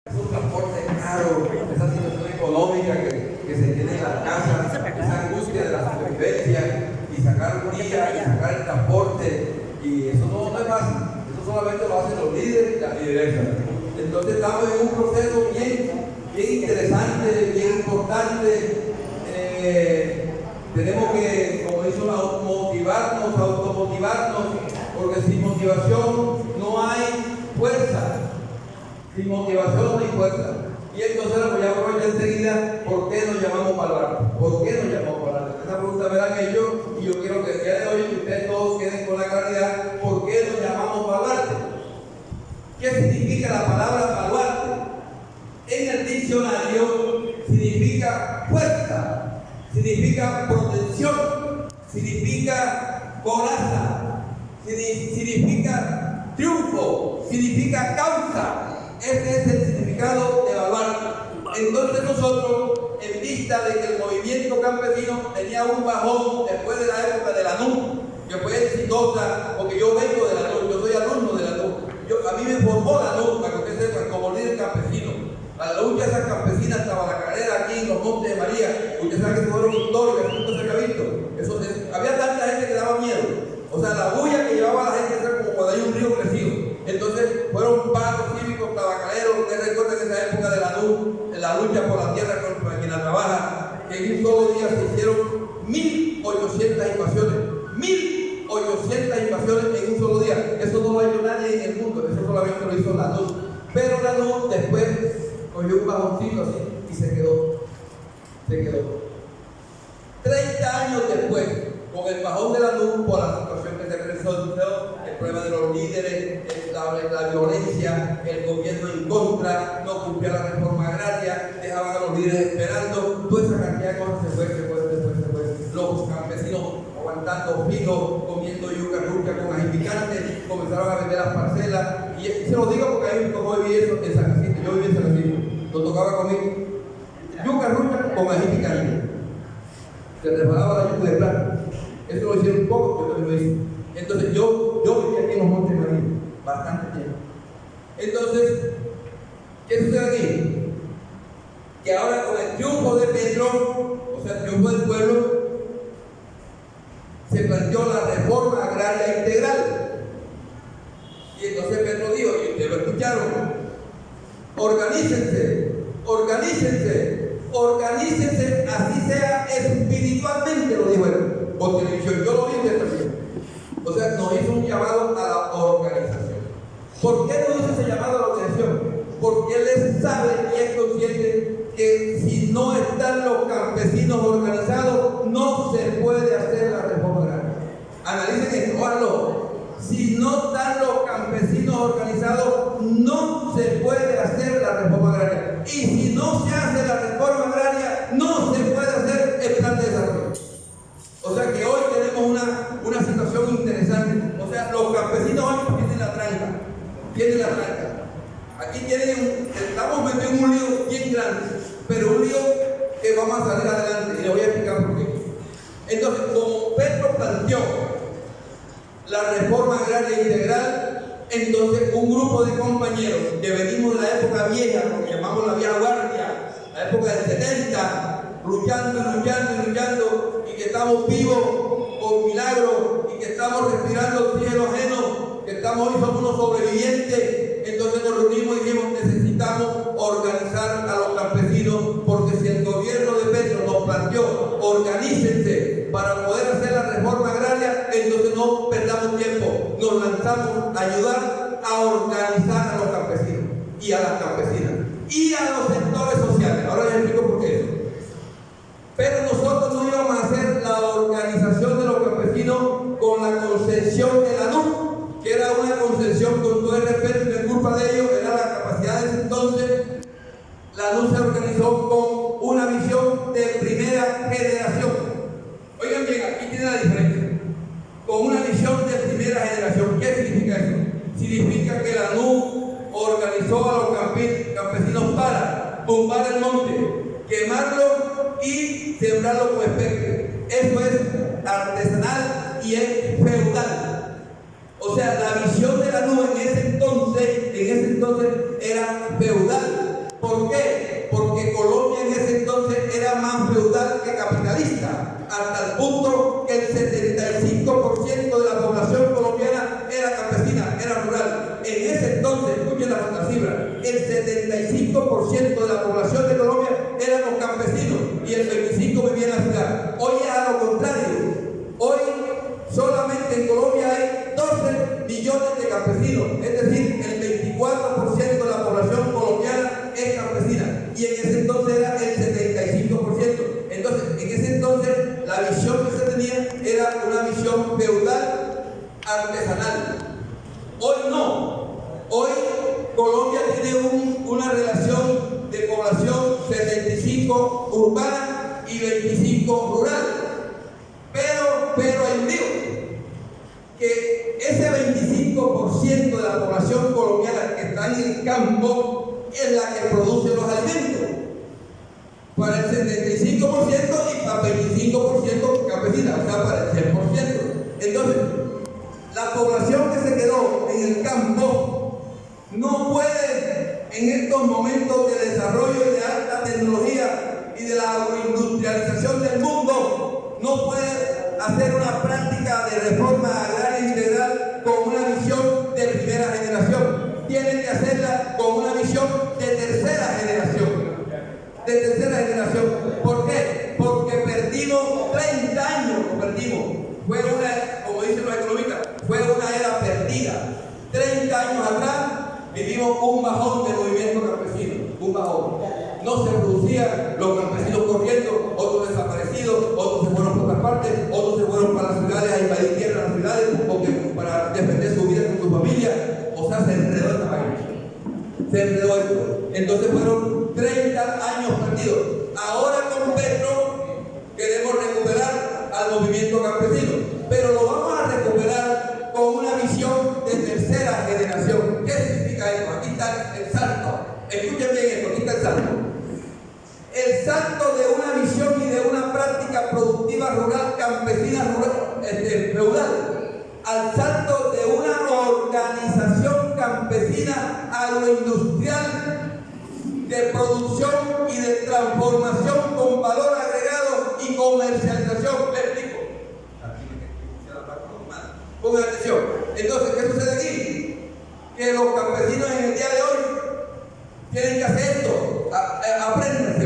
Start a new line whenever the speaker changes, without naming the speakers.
Es un transporte caro, esa situación económica que se tiene en las casas, esa angustia de la supervivencia, y sacar un día, y sacar el transporte, y eso no es fácil, eso solamente lo hacen los líderes y la lideresa. Entonces estamos en un proceso bien interesante, bien importante. Tenemos que, como dice, motivarnos, automotivarnos, porque sin motivación no hay fuerza. Sin motivación no hay fuerza. Y entonces voy a aprovechar enseguida por qué nos llamamos Baluarte. ¿Por qué nos llamamos Baluarte? Esa pregunta me la han hecho y yo quiero que el día de hoy ustedes todos queden con la claridad por qué nos llamamos Baluarte. ¿Qué significa la palabra baluarte? En el diccionario significa fuerza, significa protección, significa coraza, significa triunfo, significa causa. Ese es el significado de baluarte. Entonces nosotros, en vista de que el movimiento campesino tenía un bajón después de la época de la NUC, que fue exitosa, porque yo vengo de la NUC, yo soy alumno de la NUC. A mí me formó la NUC, para que ustedes sepan, como líder campesino. La lucha esa campesina estaba la carrera aquí en los Montes de María. Ustedes saben que fueron históricas, nunca se había visto. Había tanta gente que daba miedo. O sea, la bulla que llevaba a la gente era como cuando hay un río crecido. Entonces, fueron paros cívicos, tabacaleros. Ustedes recuerdan esa época de la NUC, en la lucha por la tierra con quien la trabaja, que en un solo día se hicieron 1.800 invasiones. 1.800 invasiones en un solo día. Eso no lo ha hecho nadie en el mundo, eso solamente lo hizo la NUC. Pero la NUC después cogió un bajoncito así y se quedó. 30 años después, con el bajón de la NUC, por la situación que se presentó, el problema de los líderes, la violencia, el gobierno en contra, no cumplía la reforma agraria, dejaban a los líderes esperando, toda esa cantidad de cosas se fue. Los campesinos aguantando fijo, comiendo yuca rucha con ají picante, comenzaron a vender las parcelas. Y se lo digo porque a mí me tocó vivir eso en San Jacinto. Yo viví en San Jacinto. Nos tocaba comer yuca rucha con ají picante. Se reparaba la yuca de plata. Eso lo hicieron poco, yo también lo hice. Entonces yo viví aquí en los Montes de María bastante tiempo. Entonces, ¿qué sucede aquí? Que ahora con el triunfo de Petro, o sea, el triunfo del pueblo, se planteó la reforma agraria integral. Y entonces Petro dijo, y ustedes lo escucharon, organícense, así sea espiritualmente, lo dijo él, por televisión, yo lo vi en televisión. O sea, nos hizo un llamado a la organización. ¿Por qué nos hizo ese llamado a la organización? Porque él sabe y es consciente que si no están los campesinos organizados, no se puede hacer la reforma agraria. Analicen esto, háganlo. Si no están los campesinos organizados, no se puede hacer la reforma agraria. Y si no se hace la reforma agraria, no se puede hacer el plan de desarrollo. O sea que hoy tenemos una situación interesante. O sea, los campesinos hoy tienen la tranca. Aquí estamos metidos en un lío bien grande, pero un lío que vamos a salir adelante y les voy a explicar por qué. Entonces, como Petro planteó la reforma agraria integral, entonces un grupo de compañeros que venimos de la época vieja, lo que llamamos la vieja guardia, la época del 70, luchando, y que estamos vivos por milagro, y que estamos respirando oxígeno ajeno, que estamos hoy somos unos sobrevivientes. Entonces nos reunimos y dijimos, necesitamos organizar a los campesinos, porque si el gobierno de Petro nos planteó, organícense para poder hacer la reforma agraria, entonces no perdamos tiempo, nos lanzamos a ayudar a organizar a los campesinos y a las campesinas y a los sectores sociales. Ahora les explico por qué eso. Pero nosotros no íbamos a hacer la organización de los campesinos con la concepción de la NUC, que era una concepción, con todo el respeto y la culpa de ellos, era la capacidad de ese entonces. La NUC se organizó con una visión de primera generación. Oigan bien, aquí tiene la diferencia. Con una visión de primera generación. ¿Qué significa eso? Significa que la NUC organizó a los campesinos para tumbar el monte, quemarlo y sembrarlo con especie. Eso es artesanal y es feudal. O sea, la visión de la NUC en ese entonces era feudal. capitalista, hasta el punto que el 75% de la población colombiana era campesina, era rural. En ese entonces, escuchen la cifra, el 75% de la población de Colombia éramos campesinos y el 25% vivía en la ciudad. Hoy es a lo contrario. Hoy solamente en Colombia hay 12 millones de campesinos, es decir, el 24% de la población colombiana es campesina y en ese entonces era el 75%. Entonces, en ese entonces la visión que se tenía era una visión feudal artesanal. Hoy no. Hoy Colombia tiene una relación de población 75 urbana y 25 rural. Pero hay un lío, que ese 25% de la población colombiana que está en el campo es la que produce los alimentos. Para el 75% y para el 25% campesina, o sea, para el 100%. Entonces, la población que se quedó en el campo no puede, en estos momentos de desarrollo y de alta tecnología y de la agroindustrialización del mundo, no puede hacer una práctica de reforma agraria integral con una visión de primera generación. Tienen que hacerla con una visión de tercera generación. ¿Por qué? Porque perdimos 30 años, Fue una, como dicen los economistas, fue una era perdida. 30 años atrás vivimos un bajón del movimiento campesino, un bajón. No se producían los campesinos corriendo, otros desaparecidos, otros se fueron por otras partes, otros se fueron para las ciudades a invadir tierras en las ciudades porque para defender su vida con su familia. O sea, se enredó esta vaina. Se enredó esto. Entonces fueron 30 años perdidos. Ahora con Petro queremos recuperar al movimiento campesino, pero lo vamos a recuperar con una visión de tercera generación. ¿Qué significa esto? Aquí está el salto. Escuchen bien esto, aquí está el salto. El salto de una visión y de una práctica productiva rural, campesina rural, feudal, al salto de una organización campesina agroindustrial de producción y de transformación con valor agregado y comercialización. ¿Me explico? Pongan atención. Entonces, ¿qué sucede aquí? Que los campesinos en el día de hoy tienen que hacer esto. Aprendan.